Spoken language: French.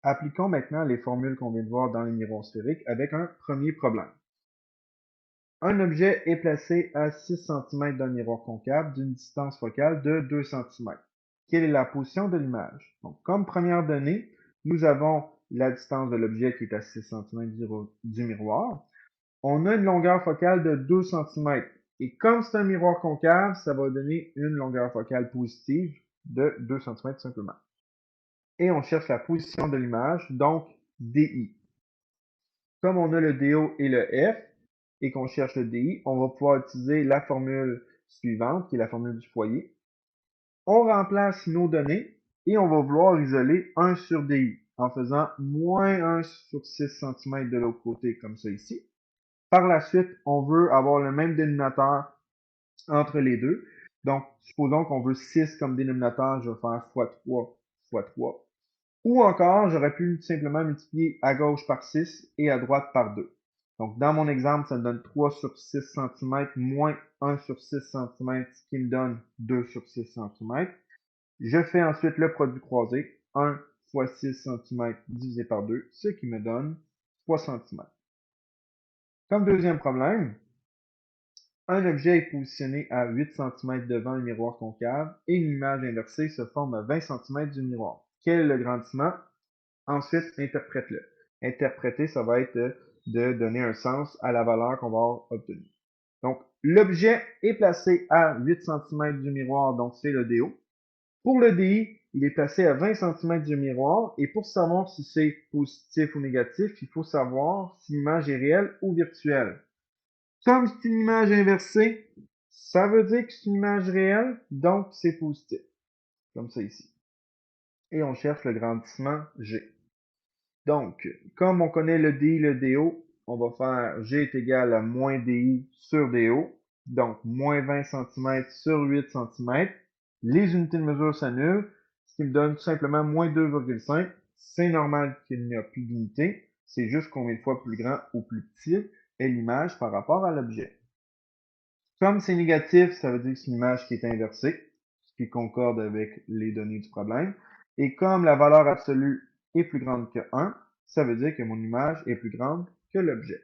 Appliquons maintenant les formules qu'on vient de voir dans les miroirs sphériques avec un premier problème. Un objet est placé à 6 cm d'un miroir concave d'une distance focale de 2 cm. Quelle est la position de l'image? Donc, comme première donnée, nous avons la distance de l'objet qui est à 6 cm du miroir. On a une longueur focale de 2 cm. Et comme c'est un miroir concave, ça va donner une longueur focale positive de 2 cm simplement. Et on cherche la position de l'image, donc DI. Comme on a le DO et le F, et qu'on cherche le DI, on va pouvoir utiliser la formule suivante, qui est la formule du foyer. On remplace nos données, et on va vouloir isoler 1 sur DI, en faisant moins 1 sur 6 cm de l'autre côté, comme ça ici. Par la suite, on veut avoir le même dénominateur entre les deux. Donc, supposons qu'on veut 6 comme dénominateur, je vais faire x3 fois 3. Ou encore, j'aurais pu simplement multiplier à gauche par 6 et à droite par 2. Donc, dans mon exemple, ça me donne 3 sur 6 cm moins 1 sur 6 cm, ce qui me donne 2 sur 6 cm. Je fais ensuite le produit croisé, 1 fois 6 cm divisé par 2, ce qui me donne 3 cm. Comme deuxième problème, un objet est positionné à 8 cm devant un miroir concave et une image inversée se forme à 20 cm du miroir. Quel est le grandissement? Ensuite, interprète-le. Interpréter, ça va être de donner un sens à la valeur qu'on va obtenir. Donc, l'objet est placé à 8 cm du miroir, donc c'est le DO. Pour le DI, il est placé à 20 cm du miroir, et pour savoir si c'est positif ou négatif, il faut savoir si l'image est réelle ou virtuelle. Comme c'est une image inversée, ça veut dire que c'est une image réelle, donc c'est positif, comme ça ici. Et on cherche le grandissement G. Donc, comme on connaît le DI, le DO, on va faire G est égal à moins DI sur DO. Donc, moins 20 cm sur 8 cm. Les unités de mesure s'annulent, ce qui me donne tout simplement moins 2,5. C'est normal qu'il n'y a plus d'unité. C'est juste combien de fois plus grand ou plus petit est l'image par rapport à l'objet. Comme c'est négatif, ça veut dire que c'est une image qui est inversée, ce qui concorde avec les données du problème. Et comme la valeur absolue est plus grande que 1, ça veut dire que mon image est plus grande que l'objet.